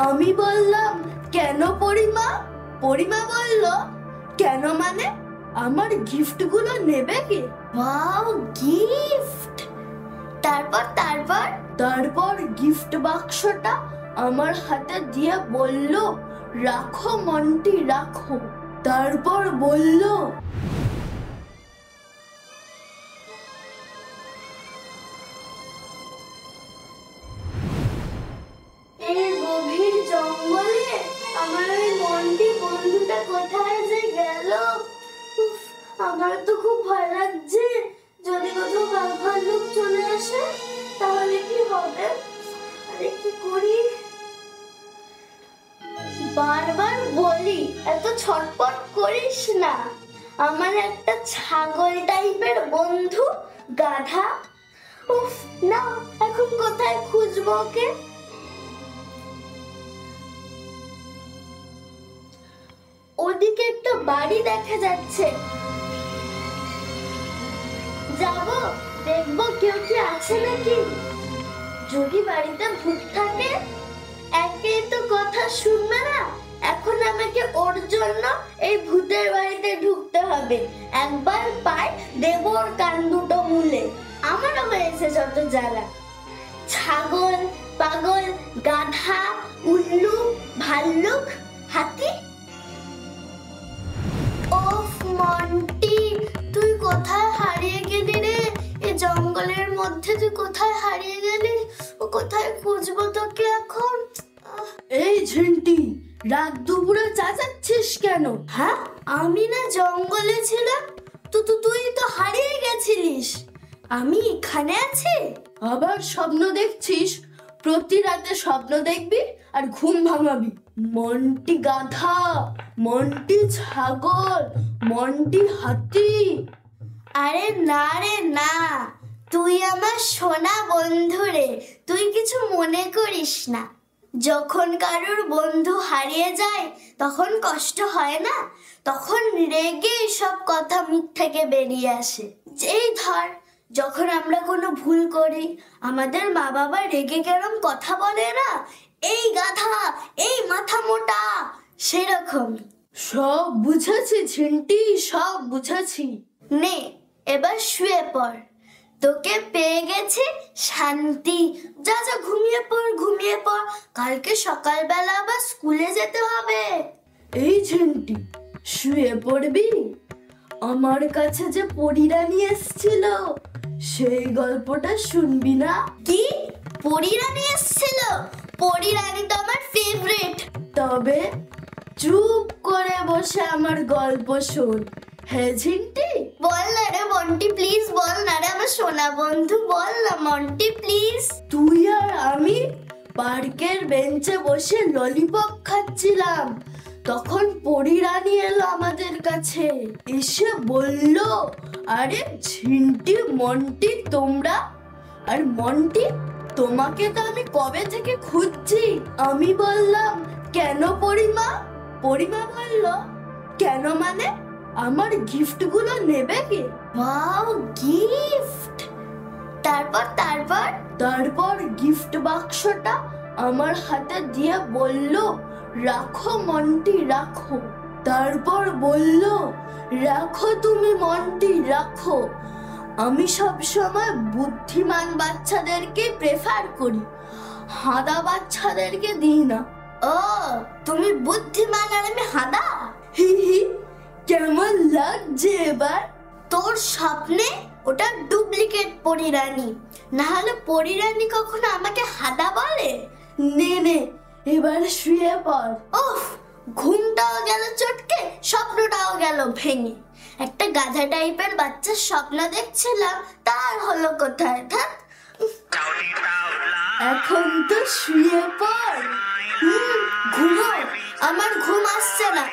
আমি বললাম কেন পরিমা? পরিমা বলল কেন মানে আমার গিফটগুলো নেবে কি? Wow, gift! তারপর তারপর তারপর গিফট বাক্সটা আমার হাতে দিয়ে বলল, রাখো মন্টি রাখো। তারপর বলল, এই গভীর জঙ্গলে আমার ওই মন্টি বন্ধুটা কোথায় যে গেল? উফ, আমার তো খুব ভয় লাগছে। যদি কোথাও বাঘ ভাল্লুক চলে আসে তাহলে কি হবে? আরে কি করি? বারবার বলি এত ছটপট করিস না। আমার একটা ছাগল টাইপের বন্ধু, গাধা। উফ, না, এখন কোথায় খুঁজবো ওকে? ওদিকে একটা বাড়ি দেখা যাচ্ছে, যাব, দেখবো কেউ কি আছে নাকি। যদি বাড়িতে ভূত থাকে, একেই তো কথা শুনবে না, এখন আমাকে ওর জন্য এই ভূতের বাড়িতে ঢুকতে হবে। একবার পাই দেব ওর কান দুটো মুলে। আমারও হয়েছে যত জ্বালা। ছাগল, পাগল, গাধা, উল্লু, ভাল্লুক, হাতি। ওফ মন্টি, তুই কোথায় হারিয়ে গেলি রে? এই জঙ্গলের মধ্যে তুই কোথায় হারিয়ে গেলি? ও কোথায় খুঁজবো তোকে এখন? এই ঝিন্টি, রাত দুপুরে চেঁচাচ্ছিস কেন? হ্যাঁ, আমি না জঙ্গলে ছিলাম, তুই তো হারিয়ে গেছিলিস। আমি এখানে আছি। আবার স্বপ্ন দেখছিস? প্রতি রাতে স্বপ্ন দেখবি আর ঘুম ভাঙাবি। মন্টি গাধা, মন্টি ছাগল, মন্টি হাতি। আরে না রে না, তুই আমার সোনা বন্ধু রে, তুই কিছু মনে করিস না। যখন কারোর বন্ধু হারিয়ে যায় তখন কষ্ট হয় না, তখন রেগে সব কথা মুখ থেকে বেরিয়ে আসে। যেই ধর, যখন আমরা কোনো ভুল করি আমাদের মা বাবা রেগে কেরম কথা বলে না, এই গাধা, এই মাথা মোটা, সেরকম। সব বুঝেছি ঝিন্টি, সব বুঝেছি। নে, এবার শুয়ে পড়, তোকে পেয়ে গেছে শান্তি। যা যা, ঘুমিয়ে পড়, ঘুমিয়ে পড়, কালকে সকালবেলা আবার স্কুলে যেতে হবে। এই ঝিন্টি, শুয়ে পড়বি? আমার কাছে যে পরিরানী এসেছিল, সেই গল্পটা শুনবি না? কি? পরিরানী এসেছিল? পরিরানী তো আমার ফেভারিট। তবে চুপ করে বসে আমার গল্প শোন। হ্যাঁ ঝিন্টি, বল না রে মন্টি, প্লিজ বল না রে আমার সোনা বন্ধু, বল না মন্টি প্লিজ। তুই আর আমি পার্কের বেঞ্চে বসে ললিপপ খাচ্ছিলাম, তখন পরিরানী এলো আমাদের কাছে, এসে বলল, আরে ঝিন্টি মন্টি তোমরা। আর মন্টি, তোমাকে তো আমি কবে থেকে খুঁজছি। আমি বললাম কেন পরিমা? পরিমা বলল কেন মানে আমার গিফটগুলো নেবে কি? Wow, gift! তারপর তারপর তারপর গিফট বাক্সটা আমার হাতে দিয়ে বলল, রাখো মন্টি রাখো। তারপর বলল, রাখো তুমি মন্টি রাখো। আমি সব সময় বুদ্ধিমান বাচ্চাদেরকে প্রেফার করি, হাদা বাচ্চাদেরকে দিই না। ও, তুমি বুদ্ধিমান আর আমি হাদা? হি হি, কেমন লাগছে এবার? তোর স্বপ্নে ওটা ডুপ্লিকেট পরিরানী, না হলে পরিরানী কখনো আমাকে হাদা বলে? নে নে, এবার শুয়ে পড়। উফ, ঘুমটাও গেল চটকে, স্বপ্নটাও গেল ভেঙে। একটা গাধা টাইপের বাচ্চার স্বপ্ন দেখছিলাম, তার হলো কোথায়? থাক। এখন তো শুয়ে পড়। ঘুমো, আমার ঘুম আসছে না।